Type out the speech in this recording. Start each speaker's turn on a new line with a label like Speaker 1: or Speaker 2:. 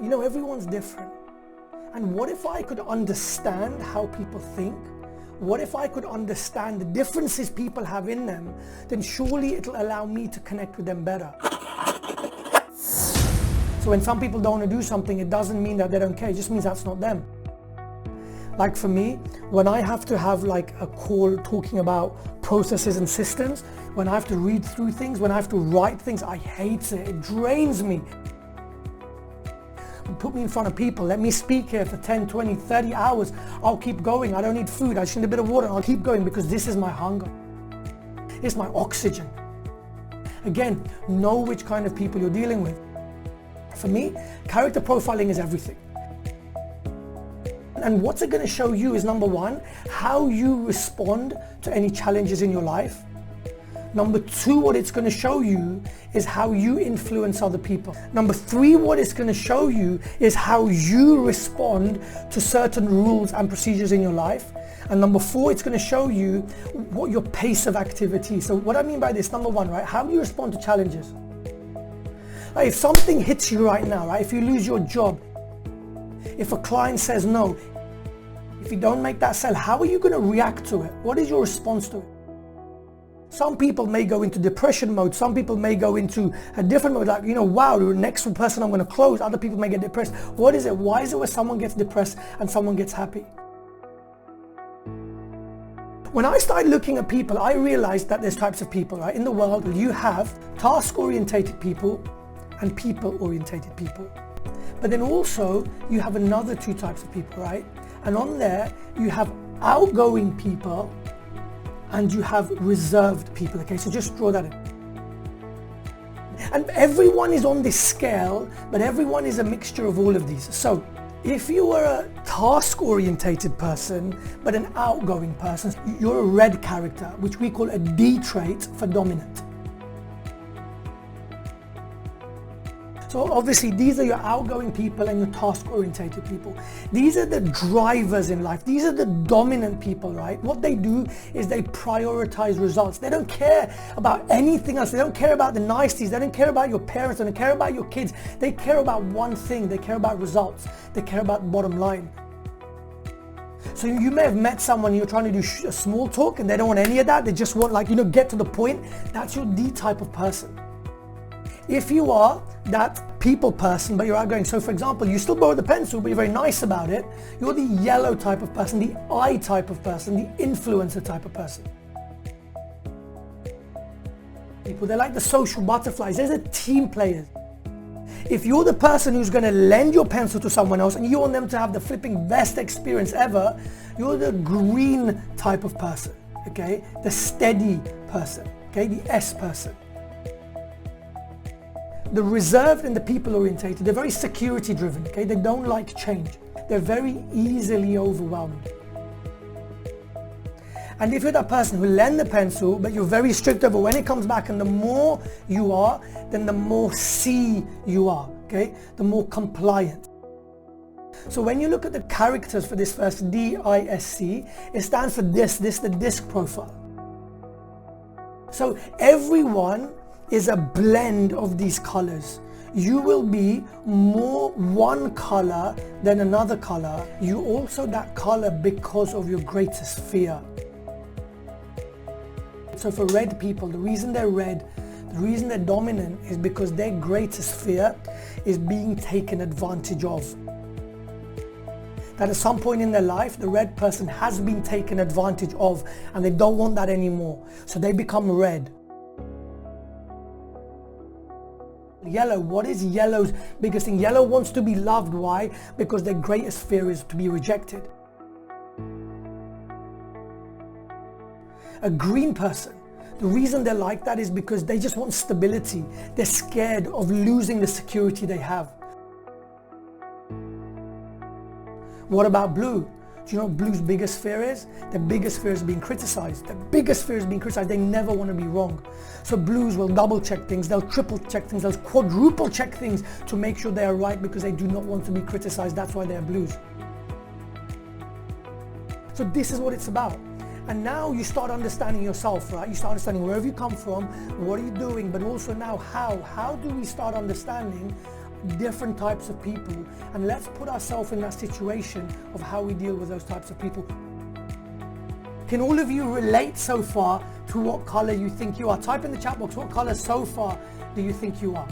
Speaker 1: you know, everyone's different. And what if I could understand how people think? What if I could understand the differences people have in them? Then surely it'll allow me to connect with them better. So when some people don't want to do something, it doesn't mean that they don't care. It just means that's not them. Like for me, when I have to have like a call talking about processes and systems, when I have to read through things, when I have to write things, I hate it. It drains me. Put me in front of people, let me speak here for 10, 20, 30 hours. I'll keep going. I don't need food. I just need a bit of water. I'll keep going because this is my hunger. It's my oxygen. Again, know which kind of people you're dealing with. For me, character profiling is everything. And what's it going to show you is, number one, how you respond to any challenges in your life. Number two, what it's going to show you is how you influence other people. Number three, what it's going to show you is how you respond to certain rules and procedures in your life. And number four, it's going to show you what your pace of activity is. So what I mean by this, number one, right, how do you respond to challenges? Like if something hits you right now, right, if you lose your job, if a client says no, if you don't make that sale, how are you going to react to it? What is your response to it? Some people may go into depression mode. Some people may go into a different mode, like, you know, wow, the next person I'm going to close. Other people may get depressed. What is it? Why is it where someone gets depressed and someone gets happy? When I started looking at people, I realized that there's types of people, right? In the world, you have task-orientated people and people-orientated people. But then also, you have another two types of people, right? And on there, you have outgoing people and you have reserved people, okay? So just draw that in. And everyone is on this scale, but everyone is a mixture of all of these. So if you are a task-orientated person, but an outgoing person, you're a red character, which we call a D trait for dominant. So obviously these are your outgoing people and your task-orientated people. These are the drivers in life. These are the dominant people, right? What they do is they prioritize results. They don't care about anything else. They don't care about the niceties. They don't care about your parents. They don't care about your kids. They care about one thing. They care about results. They care about bottom line. So you may have met someone, you're trying to do a small talk and they don't want any of that. They just want, like, you know, get to the point. That's your D type of person. If you are that people person, but you're outgoing, so for example, you still borrow the pencil, but you're very nice about it, you're the yellow type of person, the I type of person, the influencer type of person. People, they're like the social butterflies, they're the team players. If you're the person who's going to lend your pencil to someone else and you want them to have the flipping best experience ever, you're the green type of person, okay? The steady person, okay? The S person. The reserved and the people-orientated, they're very security-driven, okay? They don't like change. They're very easily overwhelmed. And if you're that person who lend the pencil, but you're very strict over when it comes back, and the more you are, then the more C you are, okay? The more compliant. So when you look at the characters for this first D-I-S-C, it stands for this, the disc profile. So everyone is a blend of these colors. You will be more one color than another color. You also that color because of your greatest fear. So for red people, the reason they're red, the reason they're dominant is because their greatest fear is being taken advantage of. That at some point in their life, the red person has been taken advantage of and they don't want that anymore. So they become red. Yellow, what is yellow's biggest thing? Yellow wants to be loved. Why? Because their greatest fear is to be rejected. A green person, the reason they're like that is because they just want stability. They're scared of losing the security they have. What about blue? Do you know what blue's biggest fear is? Their biggest fear is being criticized. Their biggest fear is being criticized. They never want to be wrong. So blues will double check things, they'll triple check things, they'll quadruple check things to make sure they are right because they do not want to be criticized. That's why they're blues. So this is what it's about. And now you start understanding yourself, right? You start understanding wherever you come from, what are you doing, but also now how do we start understanding different types of people, and let's put ourselves in that situation of how we deal with those types of people. Can all of you relate so far to what color you think you are? Type in the chat box, what color so far do you think you are?